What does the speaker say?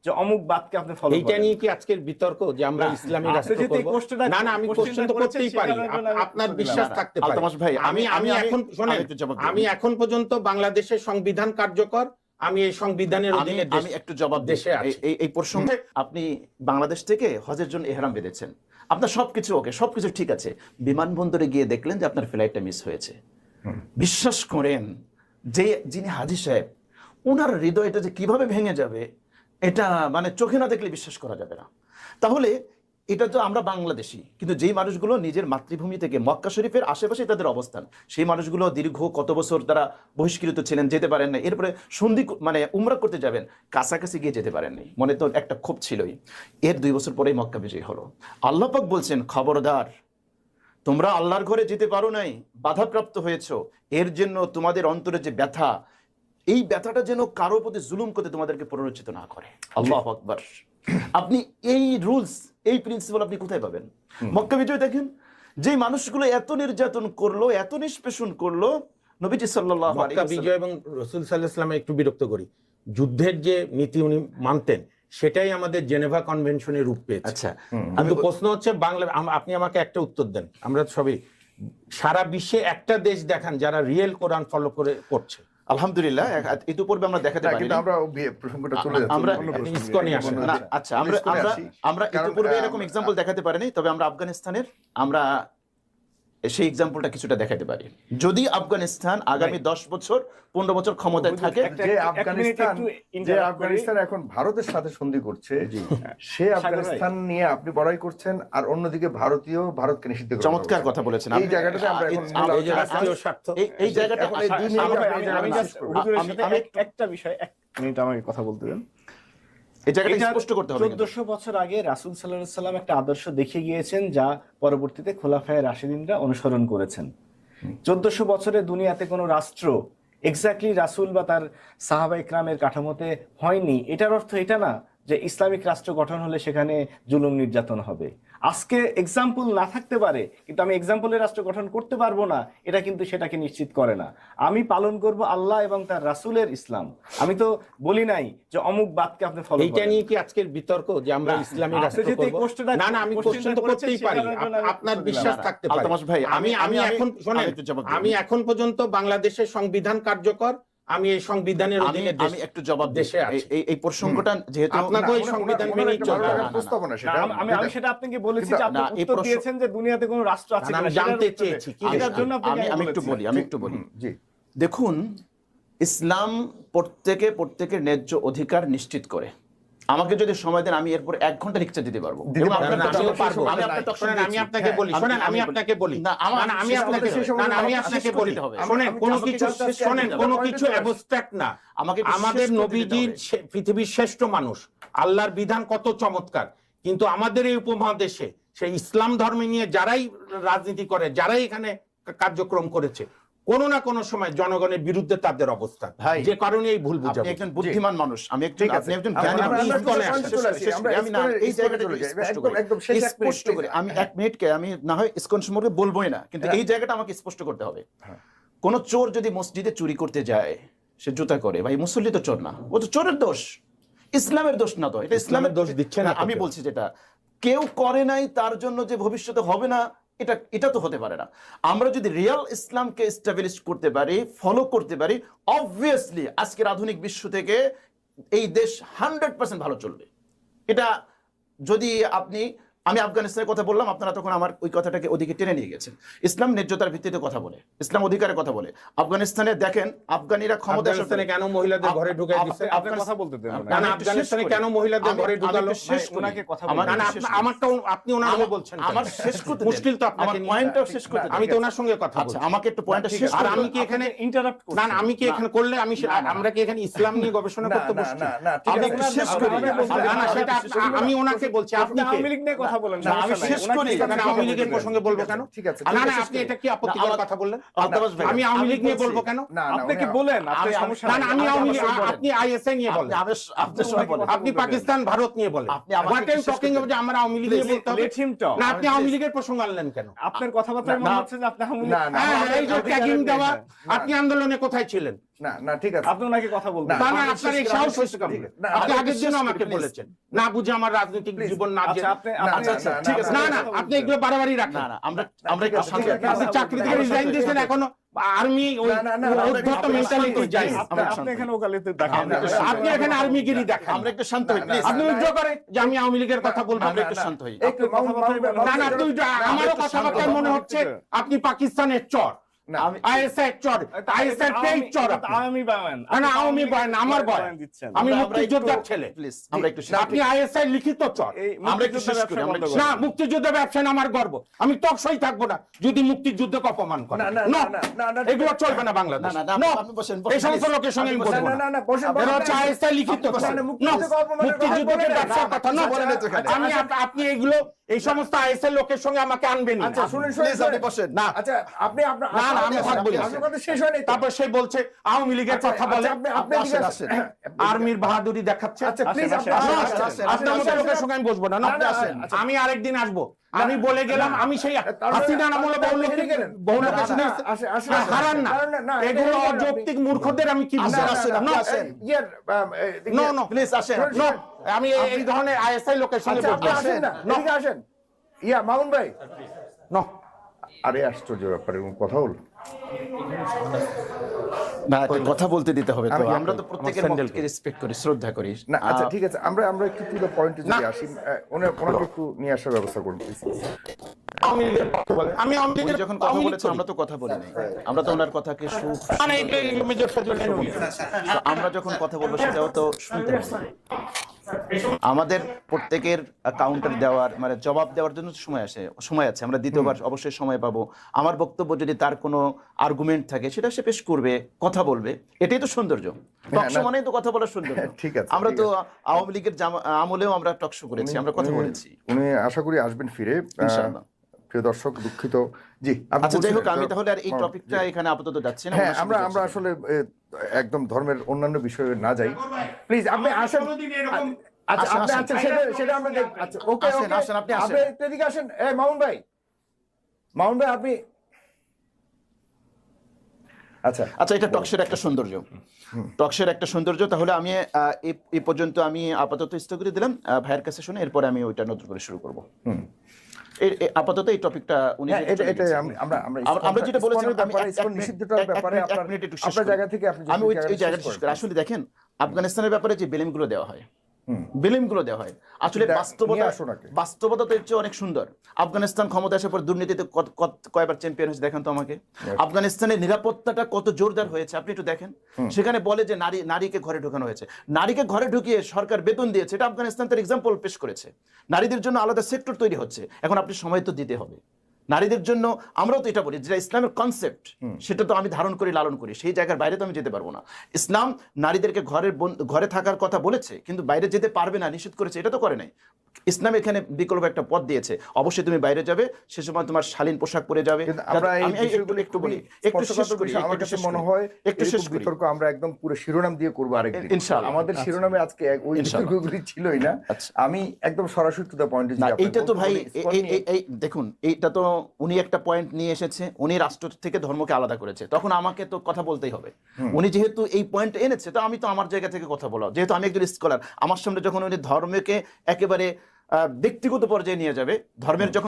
যে অমুক বাদকে আপনি ফলো করেন। এইটা নিয়ে কি আজকের বিতর্ক যে আমরা ইসলামী রাষ্ট্র করব? না না, আমি কোশ্চেন তো করতেই পারি, আপনার বিশ্বাস থাকতে পারে। আলতামাশ ভাই, আমি এখন শুনেন, আমি এখন পর্যন্ত বাংলাদেশের সংবিধান কার্যকর, আমি এই সংবিধানের অধীনে আমি একটু জবাব দেশে আছি। এই প্রসঙ্গে আপনি বাংলাদেশ থেকে হজের জন্য ইহরাম বেঁধেছেন, আপনার সবকিছু ওকে, সবকিছু ঠিক আছে, বিমানবন্দরে গিয়ে দেখলেন যে আপনার ফ্লাইটটা মিস হয়েছে। বিশ্বাস করেন যে যিনি হাজী সাহেব, ওনার হৃদয়টা যে কিভাবে ভেঙে যাবে এটা মানে চোখে না দেখলে বিশ্বাস করা যাবে না। তাহলে এটা তো আমরা বাংলাদেশি, কিন্তু যেই মানুষগুলো নিজের মাতৃভূমি থেকে মক্কা শরীফের আশেপাশে তাদের অবস্থান, সেই মানুষগুলো দীর্ঘ কত বছর তারা বহিষ্কৃত ছিলেন, যেতে পারেন না। এরপরে সন্ধি মানে উমরা করতে যাবেন, কাছাকাছি গিয়ে যেতে পারেননি, মনে তো একটা ক্ষোভ ছিলই। এর 2 বছর পরেই মক্কা বিজয় হলো। আল্লাহ পাক বলছেন, খবরদার, তোমরা আল্লাহর ঘরে যেতে পারো নাই, বাধাপ্রাপ্ত হয়েছো, এর জন্য তোমাদের অন্তরে যে ব্যথা, এই ব্যথাটা যেন কারো প্রতি জুলুম করতে তোমাদেরকে প্ররোচিত না করে। আল্লাহু আকবার। আপনি এই রুলস, এই প্রিন্সিপাল আপনি কোথায় পাবেন? মক্কা বিজয় দেখেন, যে মানুষগুলো এত নির্যাতন করলো, এত নিষ্পেষণ করলো, নবীজি সাল্লাল্লাহু আলাইহি মক্কা বিজয় এবং রাসূল সাল্লাল্লাহু আলাইহি ওয়াসাল্লাম একটু বিরক্ত করি, যুদ্ধের যে নীতি উনি মানতেন সেটাই আমাদের জেনেভা কনভেনশনের রূপ পেয়েছে। আচ্ছা, কিন্তু প্রশ্ন হচ্ছে বাংলা, আপনি আমাকে একটা উত্তর দেন, আমরা সবই সারা বিশ্বে একটা দেশ দেখান যারা রিয়েল কোরআন ফলো করছে। আলহামদুলিল্লাহ, ইতিপূর্বে আমরা দেখাতে পারি, কিন্তু আমরা প্রসঙ্গটা চলে যাচ্ছে আমরা অন্য প্রসঙ্গে। ইসকনে আসেন। আচ্ছা, আমরা ইতিপূর্বে এরকম এক্সাম্পল দেখাতে পারিনি, তবে আমরা আফগানিস্তানের আমরা সেই এক্সাম্পলটা কিছুটা দেখাতে পারি। যদি আফগানিস্তান আগামী 10 বছর 15 বছর ক্ষমতায় থাকে, যে আফগানিস্তান এখন ভারতের সাথে সন্ধি করছে, সে আফগানিস্তান নিয়ে আপনি বড়াই করছেন, আর অন্যদিকে ভারতকে নিষিদ্ধ করছেন। চমৎকার কথা বলেছেন। এই জায়গাটাতে আমরা এখন রাষ্ট্রীয় স্বার্থ, এই জায়গাটা আমি একটা বিষয় 1 মিনিট আমাকে কথা বলতে দেন। এই জায়গাটা স্পষ্ট করতে হবে। 1400 বছর আগে রাসূল সাল্লাল্লাহু আলাইহি সাল্লাম একটা আদর্শ দেখিয়ে গিয়েছেন, যা পরবর্তীতে খোলাফায়ে রাশিদিনরা অনুসরণ করেছেন। 1400 বছরে দুনিয়াতে কোনো রাষ্ট্র এক্স্যাক্টলি রাসূল বা তার সাহাবা ইকরামের কাঠামোতে হয়নি। এটার অর্থ এটা না যে ইসলামিক রাষ্ট্র গঠন হলে সেখানে জুলুম নির্যাতন হবে। আজকে এক্সাম্পল না থাকতে পারে, কিন্তু আমি এক্সাম্পলের রাষ্ট্র গঠন করতে পারবো না, এটা কিন্তু সেটাকে নিশ্চিত করে না। আমি পালন করব আল্লাহ এবং তার রাসূলের ইসলাম। আমি তো বলি নাই যে অমুক বাদকে আপনি ফলো করেন। এইটা নিয়ে কি আজকের বিতর্ক যে আমরা ইসলামী রাষ্ট্র করব? না না, আমি কোশ্চেন তো করতেই পারি, আপনার বিশ্বাস থাকতে পারে। আলতামাশ ভাই, আমি এখন শুনেন, আমি এখন পর্যন্ত বাংলাদেশের সংবিধান কার্যকর, আমি এই সংবিধানের অধীনে আমি একটু জবাব দেশে আছি। এই প্রসঙ্গটা যেহেতু আপনাকে ওই সংবিধান মেনেই চলতে হবে। প্রস্তাবনা সেটা আমি সেটা আপনাকে বলেছি যে আপনি উত্তর দিয়েছেন যে দুনিয়াতে কোনো রাষ্ট্র আছে আমি জানতে চেয়েছি কি এটার জন্য আমি একটু বলি। জি, দেখুন, ইসলাম প্রত্যেকের ন্যায্য অধিকার নিশ্চিত করে। আমাকে যদি সময় দেন, আমি এরপর 1 ঘন্টা লেকচার দিতে পারবো। আমি আপনাকে বলি, শোনেন, আমি আপনাকে বলি, কোনো কিছু অ্যাবস্ট্রাক্ট না। আমাদের নবীজির পৃথিবীর শ্রেষ্ঠ মানুষ, আল্লাহর বিধান কত চমৎকার, কিন্তু আমাদের এই উপমহাদেশে সেই ইসলাম ধর্ম নিয়ে যারাই রাজনীতি করে, যারাই এখানে কার্যক্রম করেছে, কোনো না কোনো সময় জনগণের বিরুদ্ধে তাদের অবস্থান, যে কারণে এই ভুল বুঝাবো। আপনি একজন বুদ্ধিমান মানুষ, আপনি একজন জ্ঞানী মানুষ। এই জায়গাটা স্পষ্ট করে, আমি 1 মিনিটকে আমি না হয় ইসকন সম্পর্কে বলবোই না, কিন্তু এই জায়গাটা আমাকে স্পষ্ট করতে হবে। কোন চোর যদি মসজিদে চুরি করতে যায়, সে জুতা করে, ভাই মুসল্লি তো চোর না, ও তো চোরের দোষ, ইসলামের দোষ না। তো এটা ইসলামের দোষ দিচ্ছে না। আমি বলছি যেটা কেউ করে নাই তার জন্য যে ভবিষ্যতে হবে না, এটা তো হতে পারে না। আমরা যদি রিয়েল ইসলামকে এস্টাবলিশ করতে পারি, ফলো করতে পারি, অবভিয়াসলি আজকের আধুনিক বিশ্ব থেকে এই দেশ 100% ভালো চলবে। এটা যদি আমি আফগানিস্তানের কথা বললাম, আপনারা তখন আমার ওই কথাটাকে ওদিকে টেনে নিয়ে গেছেন। ইসলাম ন্যায্যতার ভিত্তিতে কথা বলে, ইসলাম অধিকারের কথা বলে। আফগানিস্তানে দেখেন, আফগানিরা ক্ষমতা কেন মহিলাদের ঘরে ঢুকে দিচ্ছে? আপনি কথা বলতে দেন না না, আফগানিস্তানে কেন মহিলাদের ঘরে ঢুকালো? ওনাকে কথা আমারটাও আপনি ওনাকে বলছেন, আমার শেষ করতে মুশকিল তো আপনাকে নিয়ে। পয়েন্টটাও শেষ করতে আমি তো ওনার সঙ্গে কথা বলছি। আমাকে একটু পয়েন্টটা শেষ আর করতে আমি কি এখানে ইন্টারাপ্ট না না, আমি কি এখানে করলে আমরা কি এখানে ইসলাম নিয়ে গবেষণা করতে বসছি? আমি ওনাকে বলছি, আপনি আওয়ামী লীগ নিয়ে কথা বলেন না, আমি শেষ করি। আওয়ামী লীগের প্রসঙ্গে বলবো কেন? ঠিক আছে, না না, আপনি এটা কি আপত্তিকর কথা বললেন? আমি আওয়ামী লীগ নিয়ে বলবো কেন? আপনি কি বলেন? না না, আমি আওয়ামী লীগ, আপনি আইএসআই নিয়ে বলেন, আপনি পাকিস্তান ভারত নিয়ে বলেন। What I am talking about, আমরা আওয়ামী লীগ নিয়ে বলতে হবে না। আপনি আওয়ামী লীগের প্রসঙ্গ আনলেন কেন? আপনার কথাবার্তায় মনে হচ্ছে যে আপনি আওয়ামী লীগ। এই যে ট্যাগিং দেওয়া, আপনি আন্দোলনে কোথায় ছিলেন? না না ঠিক আছে আপনি ওনাকে কথা বলবেন না না আপনার এই সাহস হয়েছে কেমন? না, আপনি আপনি আগের দিন শেষ আমাকে করুন, বলেছেন না বুঝে আমার রাজনৈতিক জীবন না আচ্ছা জেনে- আপনি না, আপনি- না, আচ্ছা, না, ঠিক আছে না না আপনি এগুলো বাড়াবাড়ি রাখেন না না আমরা একটু শান্ত ঠিক আছে, আপনি চাকরি থেকে আমরা রিজাইন শান্ত দিয়েছেন হই। এখনো আর্মি ওই না, না, না, উদ্ধত আমরা মেন্টালিটি শান্ত যাই হই। আপনি আপনি এখানে ওকালতি দেখান আমরা একটু শান্ত আপনি এখানে আর্মিগিরি দেখান আমরা একটু শান্ত হই প্লিজ আপনি উইথড্র করে যে আমি আওয়ামী লীগের কথা বলবো আমরা একটু শান্ত হই একটু না না তুই আমারও কথাবার্তায় মনে হচ্ছে আপনি পাকিস্তানের চর না, আইএসআই চর আইএসআই পেই চর আপনি। আওয়ামী বায়ান না আওয়ামী বয়ান আমার বয়ান দিচ্ছেন আমি আমরা মুক্তিযোদ্ধার একটু- ছেলে প্লিজ আমরা একটু শান্ত আপনি আইএসআই লিখিত চর এই আমরা একটু শেষ করি, আমরা একটু- না মুক্তিযুদ্ধ ব্যবসা না আমার গর্ব আমি তকসই থাকবো না যদি মুক্তিযুদ্ধকে অপমান করে না, না, না, না, না, না, এগুলো চলবে না বাংলাদেশ না, না, No, আপনি বসেন, এই সমস্ত please। লোকের সঙ্গে আমি আপনি বসবো বসেন, না না, বসেন, এরা হচ্ছে আইএসআই লিখিত আপনি চর। বসেন, No, মুক্তিযুদ্ধকে অপমানের কথা মুক্তিযুদ্ধকে বলেন না। ব্যবসার কথা না বলেন না তো এখানে। আপনি এগুলো এই সমস্ত আইএসআই লোকের সঙ্গে আমাকে আনবেন আচ্ছা শুনুন Please, আপনি বসেন। না আচ্ছা আপনি আপনার না, না, আমি থাকবো না। আপনার কথা শেষ হয়নি তো। তারপর সে বলছে আওয়ামী লীগের কথা বলে আচ্ছা, আপনি আসেন, এদিকে আসেন। আর্মির বাহাদুরি দেখাচ্ছে আচ্ছা প্লিজ আসেন, আপনি আসেন, আসেন, আসেন, আসেন, আপনার মতো আসেন, লোকের আসেন। সঙ্গে আমি বসবো না না, না, আসেন, আচ্ছা, আমি আরেকদিন আসবো আমি বলে গেলাম আমি সেই তার মানে হাসিনা নামলে আপনি বহু হেরে গেলেন। বহুলোকের না, সঙ্গে না, আসেন, আসেন, হ্যাঁ, আসেন। হারান না না, না, এগুলো হেরে গেলেন আপনি। অযৌক্তিক মূর্খদের আমি কি আসেন, বলবো? আসেন, আপনি No, আসেন। No, no, প্লিজ আসেন no, আমি এই ধরনের আইএসআই লোকের সঙ্গে আচ্ছা আপনি বসবো আসেন না No, এদিকে আসেন মামুন ভাই no। আরে আশ্চর্য ব্যাপার এরকম কথা হল না একটা কথা বলতে দিতে হবে তো আমরা তো প্রত্যেকের আমার মতকে রেসপেক্ট করি শ্রদ্ধা করি না আচ্ছা ঠিক আছে আমরা একটু টু দ্য পয়েন্টে যদি আসি ওনাকে একটু নিয়ে আসার ব্যবস্থা করুন please। আওয়ামী লীগের কথা বলে। আমি আওয়ামী উনি লীগের যখন কথা আওয়ামী লীগ বলেছেন করি। আমরা তো কথা বলি নাই আমরা তো ওনার কথাকে মানে এই মেজর ফজল এনবি। আমরা যখন কথা বলবো সেটাও তো শুনতে হবে আমাদের প্রত্যেকের কাউন্টার দেওয়ার মানে জবাব দেওয়ার জন্য তো সময় আছে আমরা দ্বিতীয়বার অবশ্যই সময় পাবো আমার বক্তব্য যদি তার কোনো আর্গুমেন্ট থাকে সেটা সে পেশ করবে কথা বলবে এটাই তো সৌন্দর্য টকশো মানেই তো কথা বলার সৌন্দর্য ঠিক আছে, আমরা ঠিক তো আওয়ামী লীগের আমলেও আমরা টকশো করেছি আমরা কথা বলেছি উনি আশা করি আসবেন ফিরে ইনশাআল্লাহ। প্রিয় দর্শক দুঃখিত জি আপনি আচ্ছা যাই হোক বলছিলেন, আমি তাহলে আর এই হ্যাঁ, টপিকটা এখানে আপাতত যাচ্ছি না হ্যাঁ ওনার সাথে আমরা যাচ্ছি। আসলে একদম ধর্মের অন্যান্য বিষয়ে না যাই প্লিজ আপনি আসেন কোনোদিন এরকম আচ্ছা আসেন, আপনি আসেন। আচ্ছা সেটা আমরা দেখ আচ্ছা ওকে আসেন, ওকে আসেন, আপনি আসেন। আপনি একটু এদিকে আসেন মামুন ভাই আপনি আচ্ছা আচ্ছা এটা টকশের একটা সৌন্দর্য টকশের একটা সৌন্দর্য তাহলে আমি এই পর্যন্ত আমি আপাতত স্থগিত দিলাম ভাইয়ের কাছে শুনে এরপরে আমি ওইটা নতুন করে শুরু করব আপাতত এই টপিকটা উনি হ্যাঁ যেহেতু চলে এটা গেছেন। আমরা যেটা বলেছিলাম আমি ব্যাপারে ইসকন নিষিদ্ধটার ব্যাপারে আপনার মিনিট একটু শেষ আপনার করি। জায়গা থেকে আপনি আমি ওই জায়গাটা শেষ করি আসলে দেখেন আফগানিস্তানের ব্যাপারে যে বিলিমগুলো দেওয়া হয় বিলিমগুলো দেওয়া হয় আসলে এটা বাস্তবতা নিয়ে আসুন আগে। বাস্তবতা তো এর চেয়ে অনেক সুন্দর আফগানিস্তান ক্ষমতা আসার পর দুর্নীতিতে কয়বার চ্যাম্পিয়ন হয়েছে দেখেন তো আমাকে আফগানিস্তানের নিরাপত্তাটা কত জোরদার হয়েছে আপনি একটু দেখেন সেখানে বলে যে নারীকে ঘরে ঢোকানো হয়েছে নারীকে ঘরে ঢুকিয়ে সরকার বেতন দিয়েছে এটা আফগানিস্তান তার এক্সাম্পল পেশ করেছে নারীদের জন্য আলাদা সেক্টর তৈরি হচ্ছে এখন আপনি সময় তো দিতে হবে নারীদের জন্য আমরাও তো এটা বলি যেটা ইসলামের কনসেপ্ট সেটা তো আমি ধারণ করি লালন করি সেই জায়গার বাইরে তো আমি যেতে পারবো না ইসলাম নারীদেরকে ঘরে থাকার কথা বলেছে কিন্তু বাইরে যেতে পারবে না নিষেধ করেছে এটা তো করে নাই ইসলাম এখানে বিকল্প একটা পথ দিয়েছে অবশ্যই তুমি বাইরে যাবে সে সময় তোমার শালীন পোশাক পরে যাবে কিন্তু আমরা এই আমি বিষয়গুলো একটু বলি একটু শেষ স্পর্শকাতর করি বিষয়, আমার একটু কাছে শেষ মনে করি, হয় একটু এরকম শেষ করি বিতর্ক আমরা একদম পুরো শিরোনাম দিয়ে করবো আরেকদিন ইনশাআল্লাহ। আমাদের শিরোনামে আজকে ওই ইনশাআল্লাহ। বিতর্কগুলি ছিলই না আচ্ছা। আমি একদম সরাসরি টু দ্য পয়েন্টে না এইটা তো ভাই এই দেখুন এইটা তো উনি একটা পয়েন্ট নিয়ে এসেছে উনি রাষ্ট্র থেকে ধর্মকে আলাদা করেছে তখন আমাকে তো কথা বলতেই হবে উনি যেহেতু এই পয়েন্ট এনেছে তো আমি তো আমার জায়গা থেকে কথা বলা যেহেতু আমি একজন স্কলার আমার সামনে যখন উনি ধর্মকে একেবারে ব্যক্তিগত পর্যায়ে নিয়ে যাবে ধর্মের যখন